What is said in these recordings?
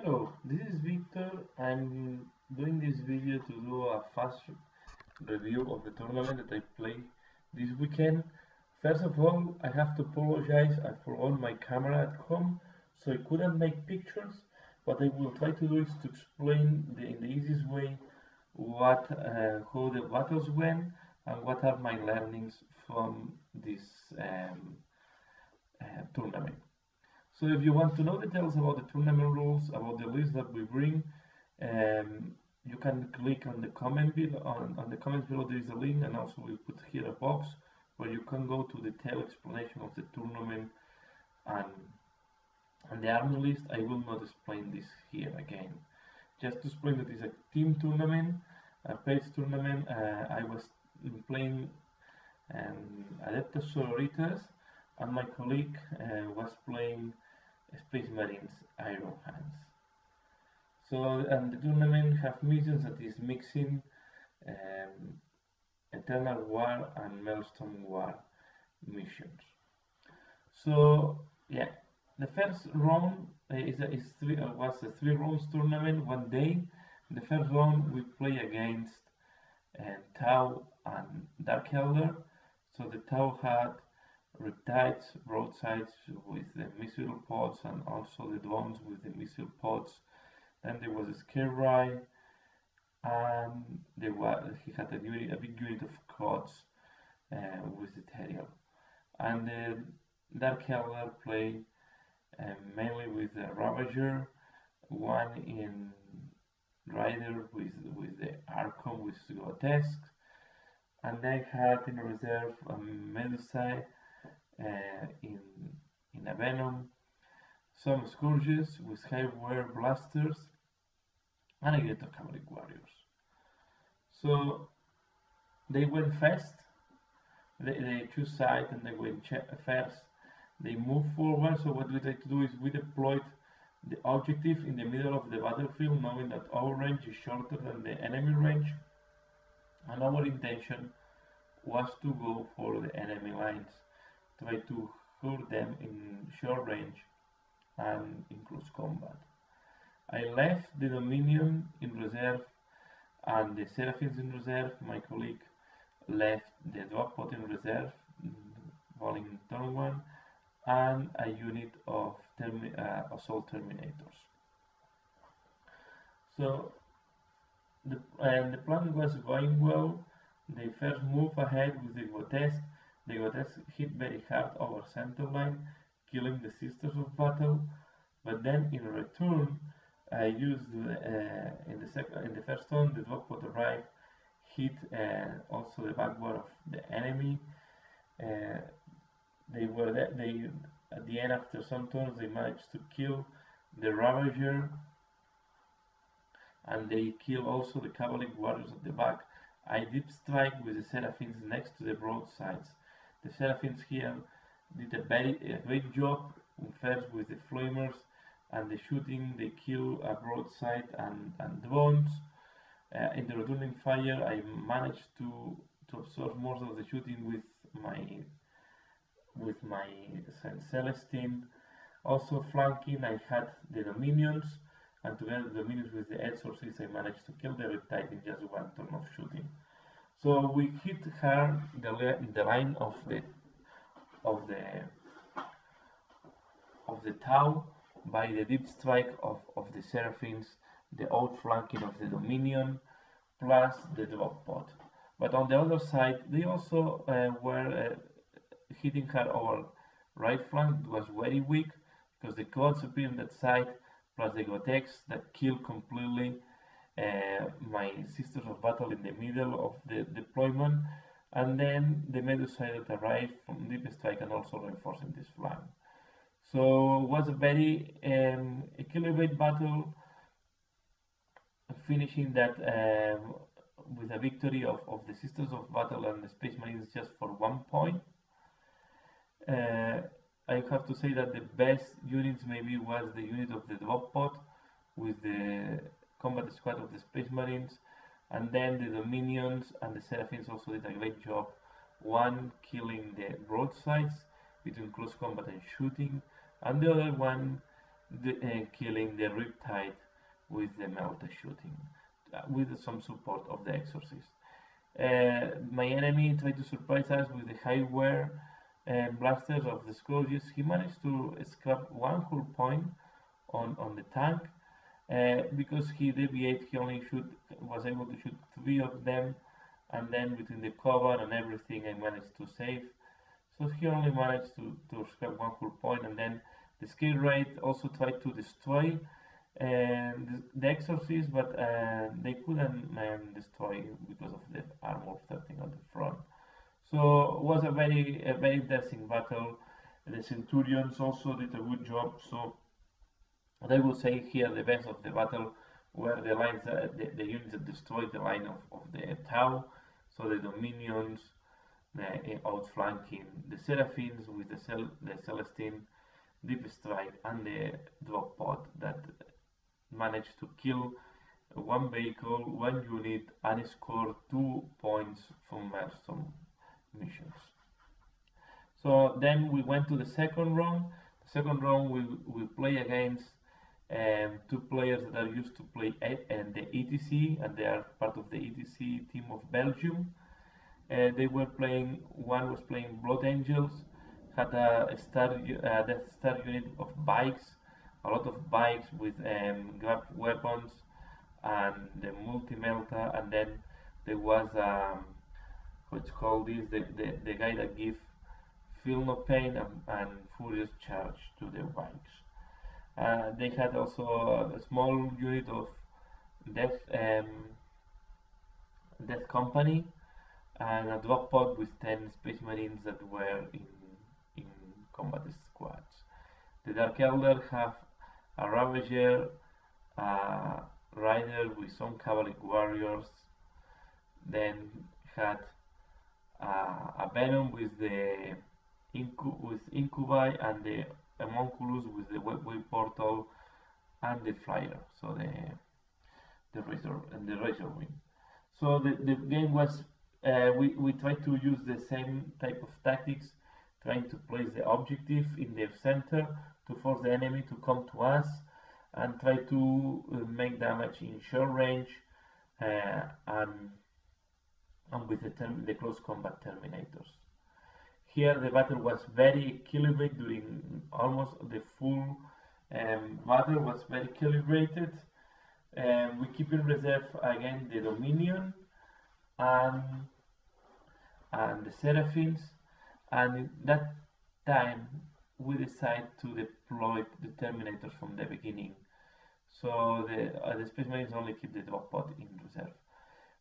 Hello, this is Victor. I'm doing this video to do a fast review of the tournament that I played this weekend. First of all, I have to apologize. I forgot my camera at home, so I couldn't make pictures. What I will try to do is to explain in the easiest way how the battles went and what are my learnings from this um, tournament. So if you want to know details about the tournament rules, about the list that we bring, you can click on the comment below. On the comments below there is a link, and also we put here a box where you can go to detailed explanation of the tournament and the army list. I will not explain this here again. Just to explain that it's a team tournament, a paid tournament. I was playing Adepta sororitas, and my colleague was playing Space Marines Iron Hands. So, and the tournament have missions that is mixing Eternal War and Maelstrom War missions. So, yeah, the first round was a 3 rounds tournament, one day. The first round we play against Tau and Dark Elder. So the Tau had riptides, broadsides with the missile pods, and also the drones with the missile pods. Then there was a Scarecrow, and he had a big unit of quads with the Terrier. And the Dark Elder played mainly with the Ravager, one in Rider with the Archon with grotesque, and they had in reserve a Medusa in a Venom, some Scourges with hardware blasters, and a gate of Cavalry Warriors. So they went fast, they choose side and they went first. They move forward, so what we try to do is we deployed the objective in the middle of the battlefield, knowing that our range is shorter than the enemy range, and our intention was to go for the enemy lines, try to hurt them in short range and in close combat. I left the Dominion in reserve and the Seraphims in reserve. My colleague left the Dropbot in reserve, falling in turn 1, and a unit of Assault Terminators. So the plan was going well. They first moved ahead with the grotesque. The grotesque hit very hard our center line, killing the Sisters of Battle. But then in return, I used in the first turn the Dropbot arrived, hit also the backward of the enemy. At the end, after some turns, they managed to kill the Ravager, and they kill also the Cavalry Warriors at the back. I deep strike with the Seraphims next to the broadsides. The Seraphims here did a great job, first with the flamers and the shooting. They kill a broadside and drones. In the returning fire, I managed to absorb most of the shooting with my Celestine. Also flanking, I had the Dominions, and together the Dominions with the Edge Sources, I managed to kill the Riptide in just one turn of shooting. So we hit hard the line of the Tau by the deep strike of the Seraphims, the outflanking of the Dominion, plus the drop pod. But on the other side, they also were hitting hard our right flank. It was very weak because the quads appear on that side, plus the grotesques that kill completely my Sisters of Battle in the middle of the deployment, and then the Medusa that arrived from deep strike and also reinforcing this flank. So it was a very equilibrated battle, finishing that with a victory of the Sisters of Battle and the Space Marines just for 1 point. I have to say that the best units maybe was the unit of the Dropbot with the combat squad of the Space Marines, and then the Dominions and the Seraphims also did a great job, one killing the broadsides between close combat and shooting, and the other one killing the Riptide with the Melta shooting, with some support of the Exorcist. My enemy tried to surprise us with the high-wear blasters of the Scourges. He managed to scrap one whole point on the tank. Because he deviated, he only was able to shoot 3 of them, and then between the cover and everything I managed to save. So he only managed to scrap one whole point, and then the skill rate also tried to destroy the Exorcist, but they couldn't destroy because of the armor 13 on the front. So it was a very interesting battle. The Centurions also did a good job. So I would say here the best of the battle were the lines the units that destroyed the line of the Tau. So the Dominions outflanking the Seraphims with the Celestine, Deep Strike, and the Drop Pod that managed to kill one vehicle, one unit, and score 2 points from milestone missions. So then we went to the second round. The second round we play against 2 players that are used to play the ETC, and they are part of the ETC team of Belgium. They were playing. One was playing Blood Angels, had a Death Star unit of bikes, a lot of bikes with grab weapons and the multi-melta, and then there was what's called this the guy that gives Feel No Pain and Furious Charge to their bikes. They had also a small unit of Death Company and a drop pod with 10 Space Marines that were in combat squads. The Dark Elder have a Ravager, a Rider with some Cavalry Warriors, then had a Venom with the Incubi, and the Homunculus with the Webway Portal and the Flyer, so the Razor Wing. So the game was we tried to use the same type of tactics, trying to place the objective in the center to force the enemy to come to us and try to make damage in short range and with the close combat Terminators. Here the battle was very equilibrated during almost the full battle was very calibrated. We keep in reserve again the Dominion and the Seraphims, and in that time we decide to deploy the Terminators from the beginning. So the Space Marines only keep the drop pod in reserve.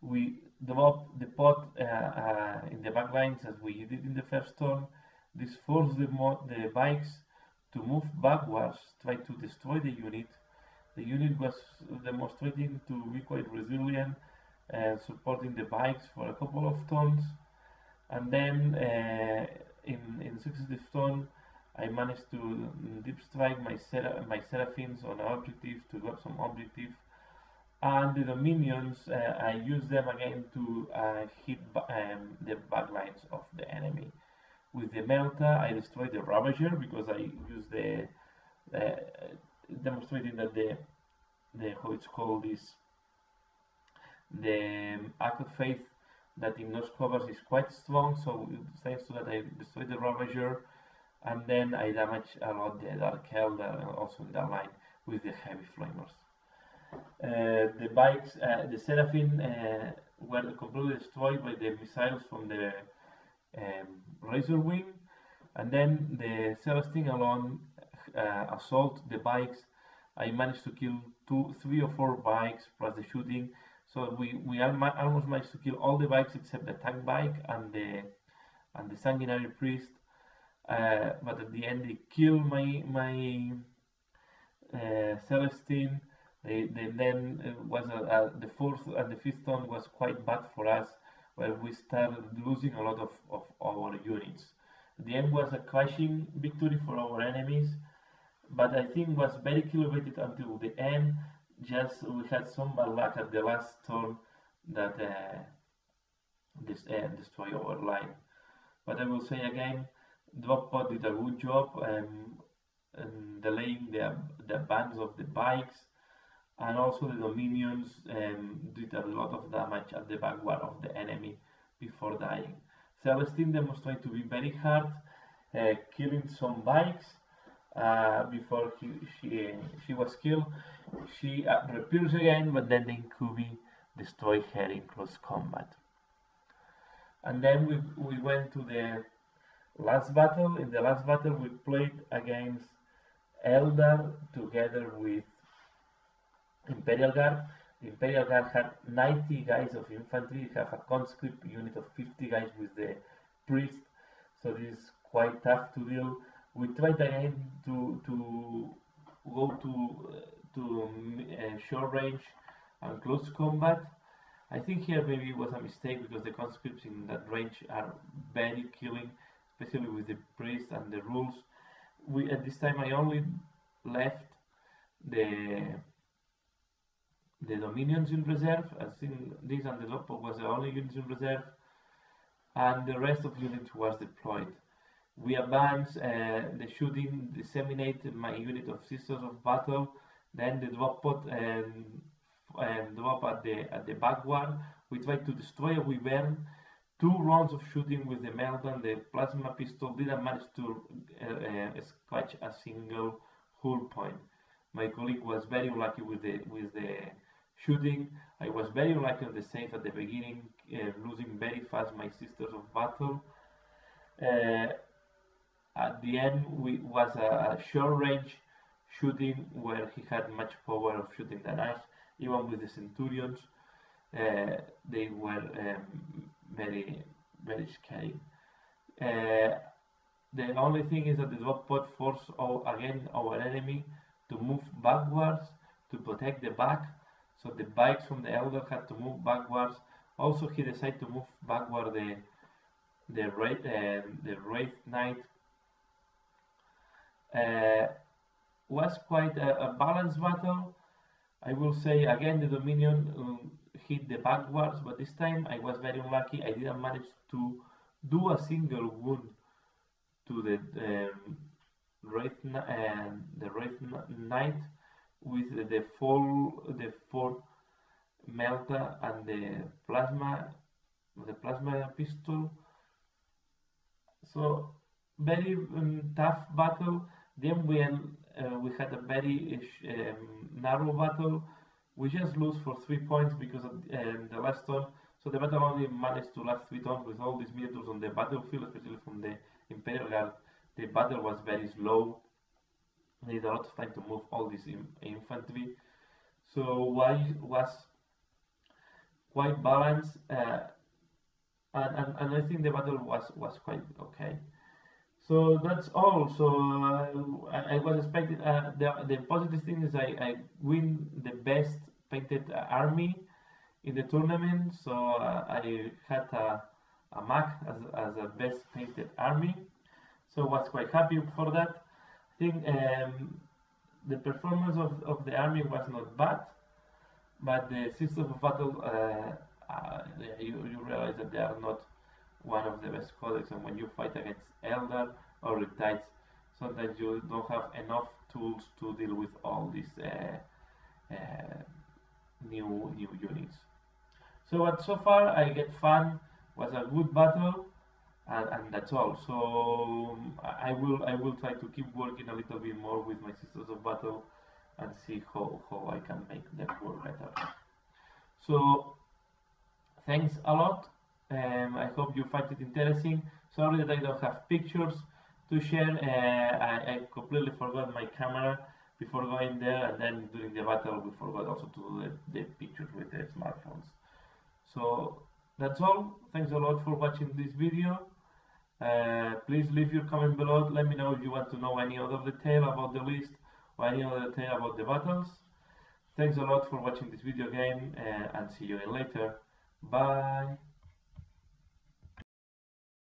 We drop the pod in the back lines as we did in the first turn. This forced the bikes to move backwards, try to destroy the unit. The unit was demonstrating to be quite resilient, supporting the bikes for a couple of turns. And then in successive turn, I managed to deep strike my Seraphims on objectives to grab some objectives. And the Dominions, I use them again to hit the backlines of the enemy. With the Melta, I destroyed the Ravager because I used the demonstrating that the how it's called is the Act of Faith that in those covers is quite strong. So thanks to that, I destroyed the Ravager, and then I damaged a lot the Dark Elder also in that line with the heavy flamers. The bikes, the Seraphim were completely destroyed by the missiles from the Razor Wing, and then the Celestine alone assault the bikes. I managed to kill 3 or 4 bikes plus the shooting, so we almost managed to kill all the bikes except the tank bike and the Sanguinary Priest. But at the end, they killed my Celestine. Then was the 4th and the 5th turn was quite bad for us, where we started losing a lot of our units. The end was a crashing victory for our enemies, but I think was very calibrated until the end. Just we had some bad luck at the last turn that destroyed our line. But I will say again, Drop Pod did a good job delaying the advance of the bikes, and also the Dominions did a lot of damage at the backward of the enemy before dying. Celestine demonstrated to be very hard, killing some bikes before she was killed. She reappears again, but then the Incubi destroy her in close combat. And then we went to the last battle. In the last battle, we played against Eldar together with Imperial Guard. The Imperial Guard had 90 guys of infantry, have a conscript unit of 50 guys with the priest, so this is quite tough to deal. We tried again to go to short range and close combat. I think here maybe it was a mistake because the conscripts in that range are very killing, especially with the priest and the rules. At this time I only left the Dominions in reserve. I think this and the Loppo was the only units in reserve, and the rest of units was deployed. We advanced, the shooting disseminated my unit of Sisters of Battle, then the drop pod and drop at the backward. We tried to destroy a Wyvern. 2 rounds of shooting with the Meltdown. The plasma pistol didn't manage to scratch a single hull point. My colleague was very unlucky with the shooting. I was very unlucky on the save at the beginning, losing very fast my Sisters of Battle. At the end, was a short range shooting where he had much power of shooting than us. Even with the Centurions, they were very, very scary. The only thing is that the drop pod forced again our enemy to move backwards to protect the back, so the bikes from the Elder had to move backwards. Also, he decided to move backward the Wraith Knight. Was quite a balanced battle. I will say again the Dominion hit the backwards, but this time I was very unlucky. I didn't manage to do a single wound to the Wraith Knight with the 4 Melta and the plasma pistol. So very tough battle. Then we had a very narrow battle. We just lose for 3 points because of the last turn. So the battle only managed to last 3 turns with all these miniatures on the battlefield, especially from the Imperial Guard. The battle was very slow. Needed a lot of time to move all this infantry. So was quite balanced, and I think the battle was quite okay. So that's all. So I was expecting the positive thing is I win the best painted army in the tournament. So I had a MAC as a best painted army. So I was quite happy for that. I think the performance of the army was not bad, but the Sisters of Battle, you realize that they are not one of the best codex, and when you fight against Eldar or Riptides, sometimes you don't have enough tools to deal with all these new units. So but so far I get fun, was a good battle, and that's all. So I will try to keep working a little bit more with my Sisters of Battle and see how I can make them work better. So thanks a lot. I hope you find it interesting. Sorry that I don't have pictures to share. I completely forgot my camera before going there, and then during the battle we forgot also to do the pictures with the smartphones. So that's all. Thanks a lot for watching this video. Please leave your comment below. Let me know if you want to know any other detail about the list or any other detail about the battles. Thanks a lot for watching this video game, and see you later. Bye.